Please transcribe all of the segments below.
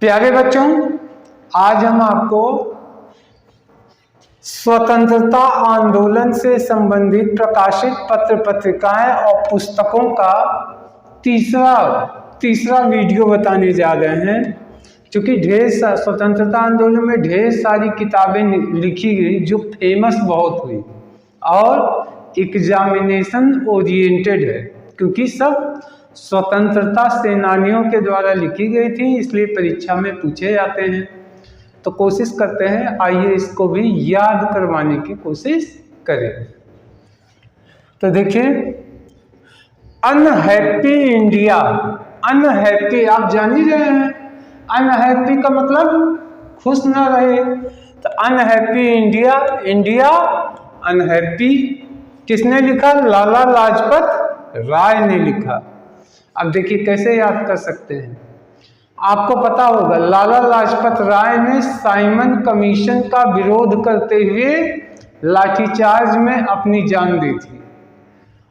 प्यारे बच्चों, आज हम आपको स्वतंत्रता आंदोलन से संबंधित प्रकाशित पत्र पत्रिकाएं और पुस्तकों का तीसरा वीडियो बताने जा रहे हैं। क्योंकि स्वतंत्रता आंदोलन में ढेर सारी किताबें लिखी गई जो फेमस बहुत हुई और एग्जामिनेशन ओरिएंटेड है, क्योंकि सब स्वतंत्रता सेनानियों के द्वारा लिखी गई थी, इसलिए परीक्षा में पूछे जाते हैं। तो कोशिश करते हैं, आइए इसको भी याद करवाने की कोशिश करें। तो देखिए, अनहैप्पी इंडिया, अनहैप्पी आप जान ही रहे हैं, अनहैप्पी का मतलब खुश ना रहे। तो अनहैप्पी इंडिया, इंडिया अनहैप्पी किसने लिखा? लाला लाजपत राय ने लिखा। अब देखिए कैसे याद कर सकते हैं। आपको पता होगा लाला लाजपत राय ने साइमन कमीशन का विरोध करते हुए लाठीचार्ज में अपनी जान दी थी,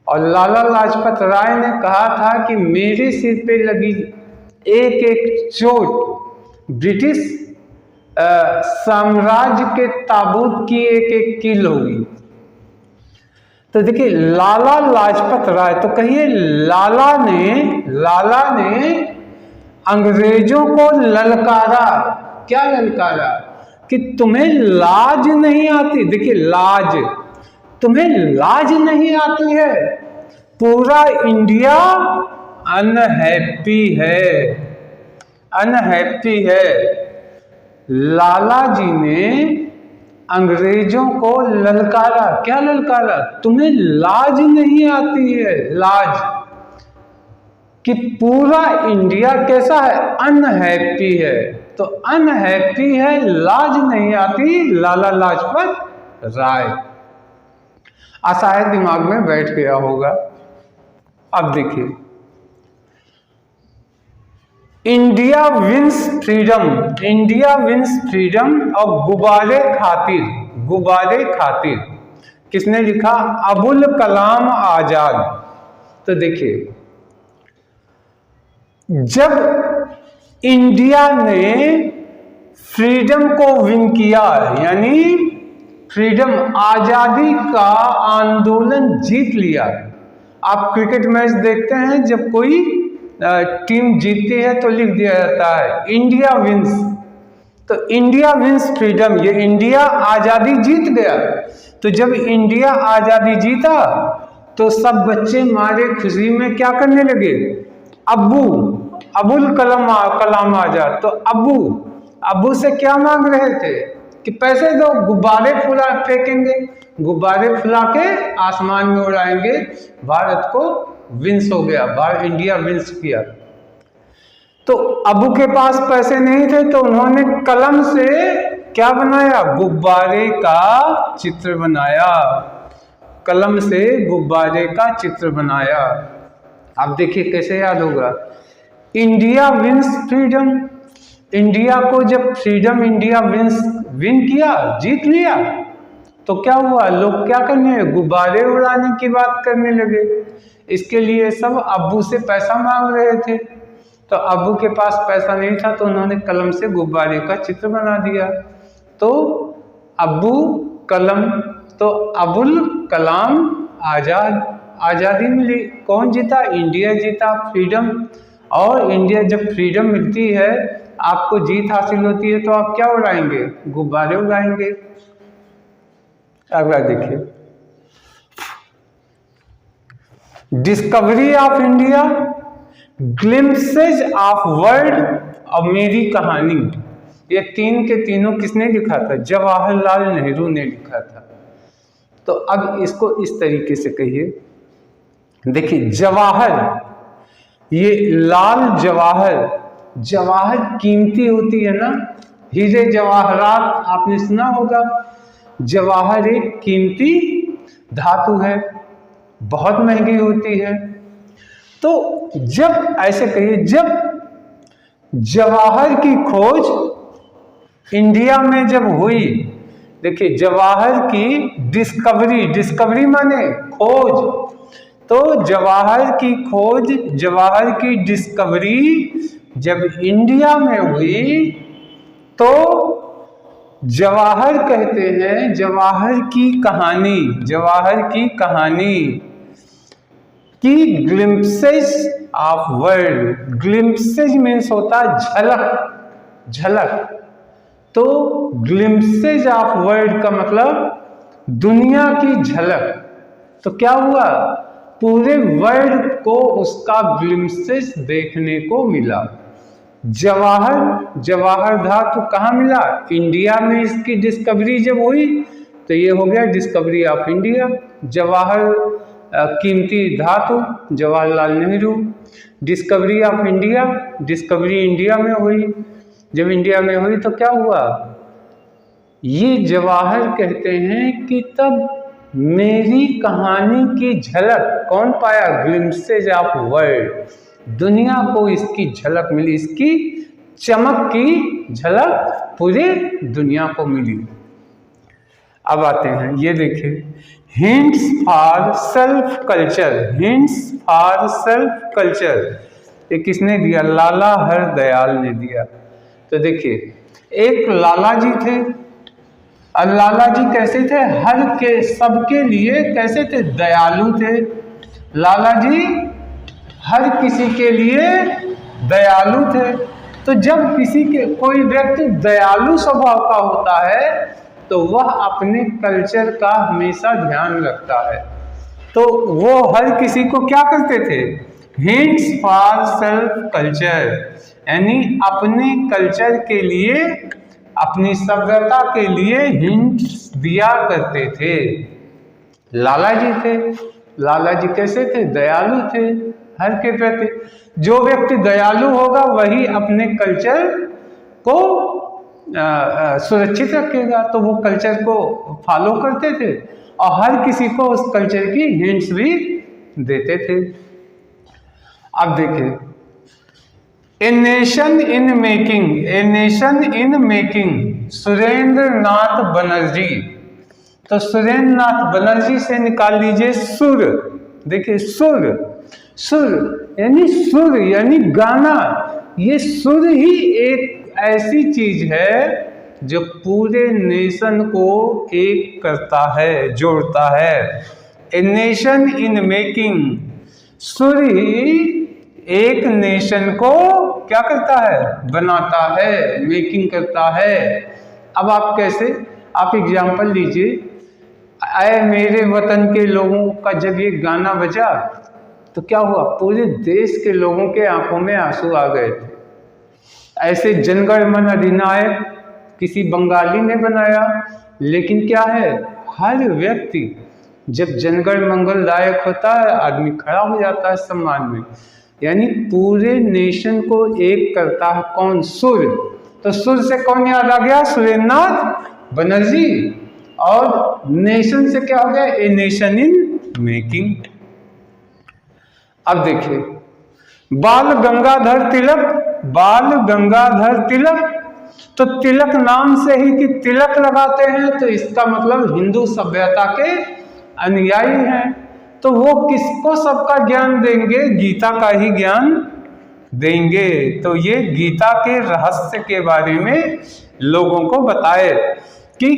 और लाला लाजपत राय ने कहा था कि मेरे सिर पे लगी एक एक चोट ब्रिटिश साम्राज्य के ताबूत की एक एक कील होगी। तो देखिए, लाला लाजपत राय, तो कहिए लाला ने अंग्रेजों को ललकारा। क्या ललकारा? कि तुम्हें लाज नहीं आती। देखिए, लाज, तुम्हें लाज नहीं आती है, पूरा इंडिया अनहैप्पी है, अनहैप्पी है। लाला जी ने अंग्रेजों को ललकारा। क्या ललकारा? तुम्हें लाज नहीं आती है, लाज, कि पूरा इंडिया कैसा है? अनहैप्पी है। तो अनहैप्पी है, लाज नहीं आती, लाला लाजपत राय। आशा है दिमाग में बैठ गया होगा। अब देखिए, India wins freedom, India wins freedom और गुब्बारे खातिर, गुब्बारे खातिर किसने लिखा? अबुल कलाम आजाद। तो देखिए, जब इंडिया ने फ्रीडम को विन किया, यानी फ्रीडम, आजादी का आंदोलन जीत लिया। आप क्रिकेट मैच देखते हैं, जब कोई टीम जीतती है तो लिख दिया जाता है इंडिया विंस। तो इंडिया विंस फ्रीडम, ये इंडिया आजादी जीत गया। तो जब इंडिया आजादी जीता तो सब बच्चे मारे खुशी में क्या करने लगे? अबुल कलाम आजाद। तो अब्बू से क्या मांग रहे थे? कि पैसे दो, गुब्बारे फुला फेंकेंगे, गुब्बारे फुला के आसमान में उड़ाएंगे। भारत को विंस हो गया, भारत इंडिया विंस किया। तो अब्बू के पास पैसे नहीं थे, तो उन्होंने कलम से क्या बनाया? गुब्बारे का चित्र बनाया, कलम से गुब्बारे का चित्र बनाया। आप देखिए कैसे याद होगा। इंडिया विंस फ्रीडम, इंडिया को जब फ्रीडम इंडिया विन किया, जीत लिया, तो क्या हुआ? लोग क्या करने? गुब्बारे उड़ाने की बात करने लगे। इसके लिए सब अब्बू से पैसा मांग रहे थे। तो अब्बू के पास पैसा नहीं था, तो उन्होंने कलम से गुब्बारे का चित्र बना दिया। तो अब्बू कलम, तो अबुल कलाम आजाद, आज़ादी मिली। कौन जीता? इंडिया जीता, फ्रीडम। और इंडिया जब फ्रीडम मिलती है, आपको जीत हासिल होती है, तो आप क्या उड़ाएंगे? गुब्बारे उड़ाएंगे। अगला देखिए, discovery of India, glimpses of world और मेरी कहानी, ये तीन के तीनों किसने लिखा था? जवाहरलाल नेहरू ने लिखा था। तो अब इसको इस तरीके से कहिए। देखिए, जवाहर, ये लाल जवाहर, जवाहर कीमती होती है ना, हीरे जवाहरात आपने सुना होगा। जवाहर एक कीमती धातु है, बहुत महंगी होती है। तो जब ऐसे कहिए, जब जवाहर की खोज इंडिया में जब हुई, देखिए जवाहर की डिस्कवरी, डिस्कवरी माने खोज, तो जवाहर की खोज, जवाहर की डिस्कवरी जब इंडिया में हुई तो जवाहर कहते हैं, जवाहर की कहानी, जवाहर की कहानी की glimpses of world. Glimpses means होता है झलक, झलक। तो ग्लिम्पसेस ऑफ वर्ल्ड का मतलब दुनिया की झलक। तो क्या हुआ, पूरे वर्ल्ड को उसका ग्लिम्पसेस देखने को मिला। जवाहर, जवाहर धातु कहाँ मिला, इंडिया में इसकी डिस्कवरी जब हुई तो ये हो गया डिस्कवरी ऑफ इंडिया। जवाहर कीमती धातु, Jawaharlal Nehru. Discovery of India, discovery India में हुई। जब इंडिया में हुई तो क्या हुआ, ये जवाहर कहते हैं कि तब मेरी कहानी की झलक कौन पाया, ग्लिम्पसेस ऑफ वर्ल्ड, दुनिया को इसकी झलक मिली, इसकी चमक की झलक पूरे दुनिया को मिली। अब आते हैं, ये देखिए, hints for self culture, hints for self culture, ये किसने दिया, लाला हरदयाल ने दिया। तो देखिए, एक लाला जी थे, और लाला जी कैसे थे, हर के सबके लिए कैसे थे, दयालु थे। लाला जी हर किसी के लिए दयालु थे। तो जब किसी के कोई व्यक्ति दयालु स्वभाव का होता है तो वह अपने कल्चर का हमेशा ध्यान रखता है। तो वो हर किसी को क्या करते थे, हिंट्स फॉर सेल्फ कल्चर, यानी अपने कल्चर के लिए, अपनी सभ्यता के लिए हिंट्स दिया करते थे। लाला जी थे, लाला जी कैसे थे, दयालु थे हर के प्रति। जो व्यक्ति दयालु होगा वही अपने कल्चर को सुरक्षित रखेगा, तो वो कल्चर को फॉलो करते थे और हर किसी को उस कल्चर की हिंट्स भी देते थे। अब देखिए, a nation in making, a nation in making, Surendra Nath Banerjee. तो सुरेंद्र नाथ बनर्जी से निकाल लीजिए सुर। देखिए सुर, सुर यानी सुर यानी गाना। ये सुर ही एक ऐसी चीज है जो पूरे नेशन को एक करता है, जोड़ता है। ए नेशन इन मेकिंग, सुर ही एक नेशन को क्या करता है, बनाता है, मेकिंग करता है। अब आप कैसे, आप एग्जाम्पल लीजिए, आए मेरे वतन के लोगों का जब ये गाना बजा तो क्या हुआ, पूरे देश के लोगों के आंखों में आंसू आ गए थे। ऐसे जनगण मन अधिनायक किसी बंगाली ने बनाया, लेकिन क्या है, हर व्यक्ति जब जनगण मंगलदायक होता है आदमी खड़ा हो जाता है सम्मान में। यानी पूरे नेशन को एक करता है कौन, सुर। तो सुर से कौन याद आ गया, सुरेंद्र नाथ बनर्जी। और नेशन से क्या हो गया, ए नेशन इन मेकिंग। अब देखिए, बाल गंगाधर तिलक, बाल गंगाधर तिलक। तो तिलक नाम से ही कि तिलक लगाते हैं तो इसका मतलब हिंदू सभ्यता के अनुयायी हैं। तो वो किसको सबका ज्ञान देंगे, गीता का ही ज्ञान देंगे। तो ये गीता के रहस्य के बारे में लोगों को बताए कि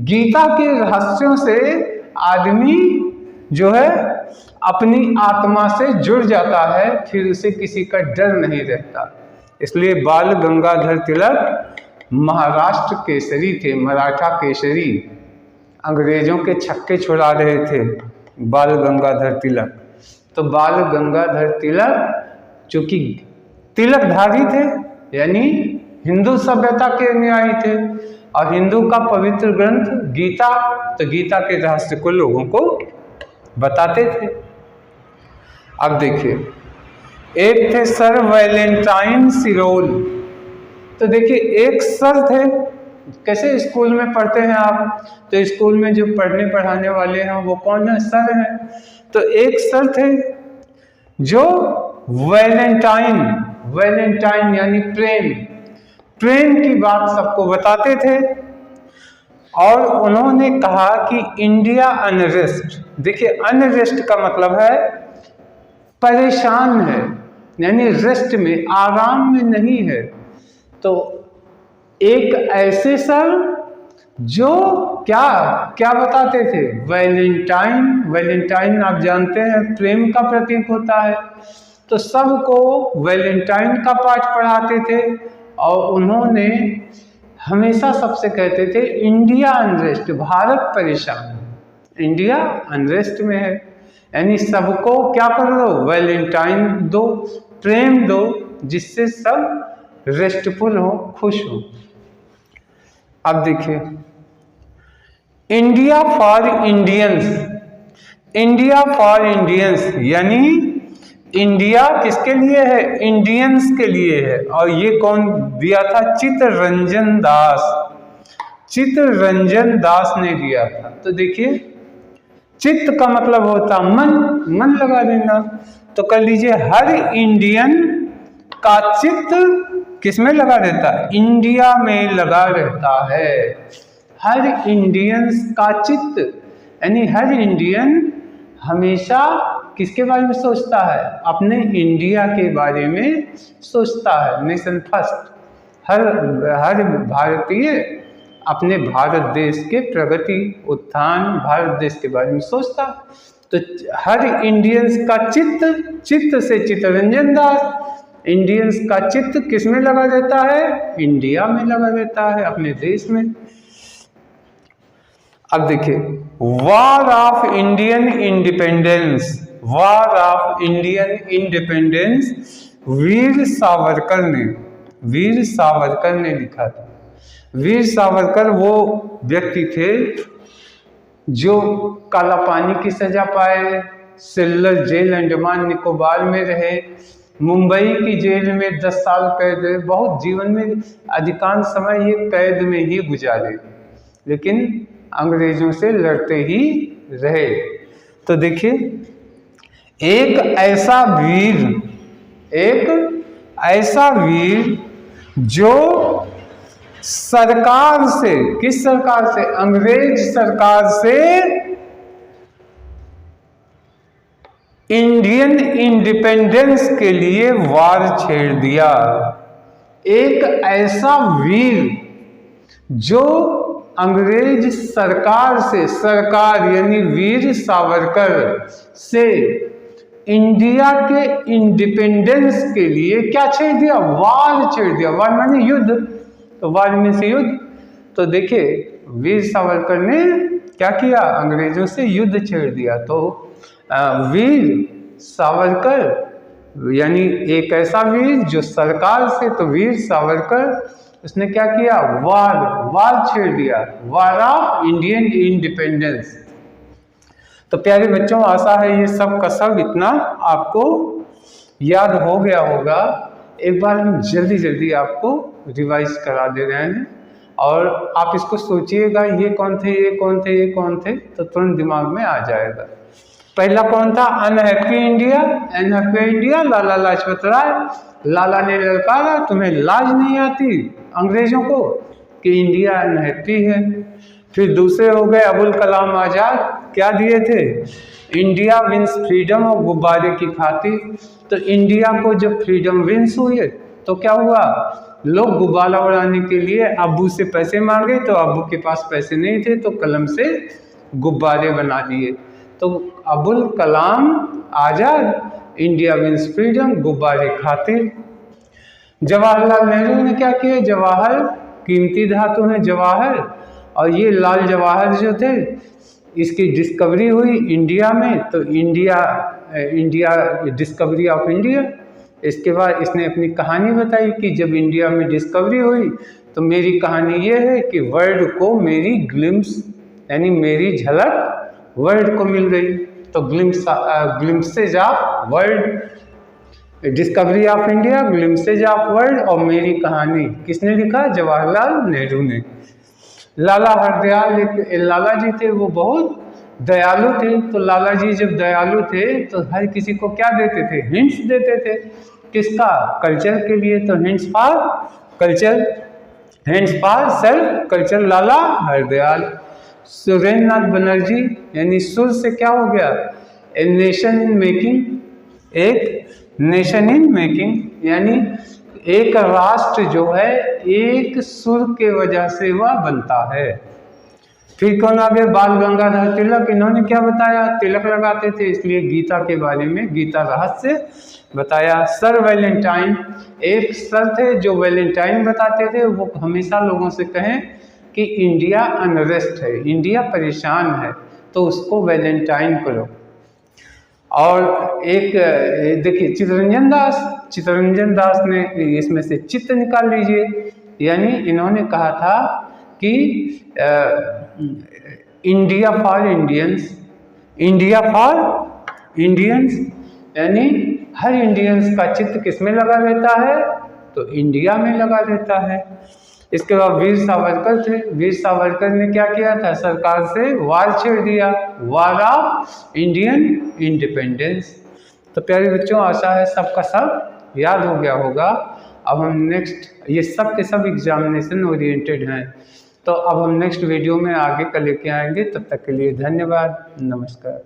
गीता के रहस्यों से आदमी जो है अपनी आत्मा से जुड़ जाता है, फिर उसे किसी का डर नहीं रहता। इसलिए बाल गंगाधर तिलक महाराष्ट्र केसरी थे, मराठा केसरी, अंग्रेजों के छक्के छुड़ा रहे थे बाल गंगाधर तिलक। तो बाल गंगाधर तिलक चूंकि तिलकधारी थे यानी हिंदू सभ्यता के अनुयायी थे, और हिंदू का पवित्र ग्रंथ गीता, तो गीता के रहस्य को लोगों को बताते थे। अब देखिए, एक थे सर वैलेंटाइन सिरोल। तो देखिए, एक सर थे, कैसे स्कूल में पढ़ते हैं आप, तो स्कूल में जो पढ़ने पढ़ाने वाले हैं वो कौन है, सर हैं। तो एक सर थे जो वैलेंटाइन, वैलेंटाइन यानी प्रेम, प्रेम की बात सबको बताते थे। और उन्होंने कहा कि इंडिया अनरेस्ट, देखिए अनरेस्ट का मतलब है परेशान है, यानी रेस्ट में, आराम में नहीं है। तो एक ऐसे सर जो क्या क्या बताते थे, वैलेंटाइन, वैलेंटाइन आप जानते हैं प्रेम का प्रतीक होता है, तो सबको वैलेंटाइन का पाठ पढ़ाते थे। और उन्होंने हमेशा सबसे कहते थे इंडिया अनरेस्ट, भारत परेशान, इंडिया अनरेस्ट में है, यानी सबको क्या कर दो, वैलेंटाइन दो, प्रेम दो, जिससे सब रेस्टफुल हो, खुश हो। अब देखिए, India for Indians, India for Indians यानी इंडिया किसके लिए है, इंडियंस के लिए है। और ये कौन दिया था, चित्तरंजन दास, चित्तरंजन दास ने दिया था। तो देखिए, चित्त का मतलब होता मन, मन लगा देना, तो कर लीजिए हर इंडियन का चित्त किसमें लगा रहता है, इंडिया में लगा रहता है। हर इंडियंस का चित्त यानी हर इंडियन हमेशा किसके बारे में सोचता है, अपने इंडिया के बारे में सोचता है, नेशन फर्स्ट। हर भारतीय अपने भारत देश के प्रगति, उत्थान, भारत देश के बारे में सोचता। तो हर इंडियंस का चित्त, चित्त से चित्तरंजन दास, इंडियंस का चित्त किस में लगा रहता है, इंडिया में लगा रहता है, अपने देश में। अब देखिए, war of Indian independence, war of Indian independence Veer Savarkar ने, वीर सावरकर ने लिखा था। वीर सावरकर वो व्यक्ति थे जो काला पानी की सजा पाए, सिल्लर जेल अंडमान निकोबार में रहे, मुंबई की जेल में 10 साल कैद रहे, बहुत जीवन में अधिकांश समय ये कैद में ही गुजारे, लेकिन अंग्रेजों से लड़ते ही रहे। तो देखिए, एक ऐसा वीर, एक ऐसा वीर जो सरकार से, किस सरकार से, अंग्रेज सरकार से इंडियन इंडिपेंडेंस के लिए वार छेड़ दिया। एक ऐसा वीर जो अंग्रेज सरकार से, सरकार यानी वीर सावरकर से इंडिया के इंडिपेंडेंस के लिए क्या छेड़ दिया, वार छेड़ दिया। वार माने युद्ध, तो वार में से युद्ध। तो देखिए, वीर सावरकर ने क्या किया, अंग्रेजों से युद्ध छेड़ दिया। तो वीर सावरकर यानी एक ऐसा वीर जो सरकार से, तो वीर सावरकर उसने क्या किया, वार, वार छेड़ दिया, वार ऑफ इंडियन इंडिपेंडेंस। तो प्यारे बच्चों, आशा है ये सब का सब इतना आपको याद हो गया होगा। एक बार हम जल्दी जल्दी आपको रिवाइज करा दे रहे हैं, और आप इसको सोचिएगा ये कौन थे, ये कौन थे, ये कौन थे, तो तुरंत दिमाग में आ जाएगा। पहला कौन था, unhappy India, unhappy India, Lala Lajpat Rai. लाला ने ललकारा, तुम्हें लाज नहीं आती अंग्रेजों को कि इंडिया अनहैप्पी है। फिर दूसरे हो गए अबुल कलाम आजाद, क्या दिए थे, इंडिया विंस फ्रीडम, और गुब्बारे की खातिर। तो इंडिया को जब फ्रीडम विंस हुई तो क्या हुआ, लोग गुब्बारा उड़ाने के लिए अब्बू से पैसे मांगे, तो अब्बू के पास पैसे नहीं थे, तो कलम से गुब्बारे बना दिए। तो Abul Kalam Azad, India wins freedom, गुब्बारे खातिर। जवाहरलाल नेहरू ने क्या किया, जवाहर कीमती धातु है जवाहर, और ये लाल जवाहर जो थे इसकी डिस्कवरी हुई इंडिया में, तो इंडिया डिस्कवरी ऑफ इंडिया। इसके बाद इसने अपनी कहानी बताई कि जब इंडिया में डिस्कवरी हुई तो मेरी कहानी ये है कि वर्ल्ड को मेरी ग्लिम्स यानी मेरी झलक वर्ल्ड को मिल गई। तो glimpses of world, discovery of India, glimpses of world, और मेरी कहानी किसने लिखा, जवाहरलाल नेहरू ने। लाला हरदयाल, लाला जी थे वो बहुत दयालु थे। तो लाला जी जब दयालु थे तो हर किसी को क्या देते थे, हिंट्स देते थे, किसका, कल्चर के लिए। तो hints for culture, hints for self culture, Lala Hardayal. Surendra Nath Banerjee यानी सुर से क्या हो गया, ए नेशन इन मेकिंग, एक नेशन इन मेकिंग, यानी एक राष्ट्र जो है एक सुर के वजह से वह बनता है। फिर कौन आ गए? बाल गंगाधर तिलक। इन्होंने क्या बताया? तिलक लगाते थे, इसलिए गीता के बारे में गीता रहस्य बताया। सर वैलेंटाइन, एक सर थे जो वैलेंटाइन बताते थे, वो हमेशा लोगों से कहें कि इंडिया अनरेस्ट है, इंडिया परेशान है, तो उसको वैलेंटाइन करो। और एक देखिए चित्तरंजन दास ने इसमें से चित्त निकाल लीजिए, यानी इन्होंने कहा था कि India for Indians, India for Indians, यानी हर इंडियंस का चित्त किस में लगा रहता है? तो इंडिया में लगा रहता है। इसके बाद वीर सावरकर थे। वीर सावरकर ने क्या किया था? सरकार से वार छेड़ दिया, वार ऑफ इंडियन इंडिपेंडेंस। तो प्यारे बच्चों, आशा है सबका सब याद हो गया होगा। अब हम नेक्स्ट, ये सब के सब एग्जामिनेशन ओरिएंटेड हैं, तो अब हम नेक्स्ट वीडियो में आगे का लेके आएंगे। तब तक के लिए धन्यवाद, नमस्कार।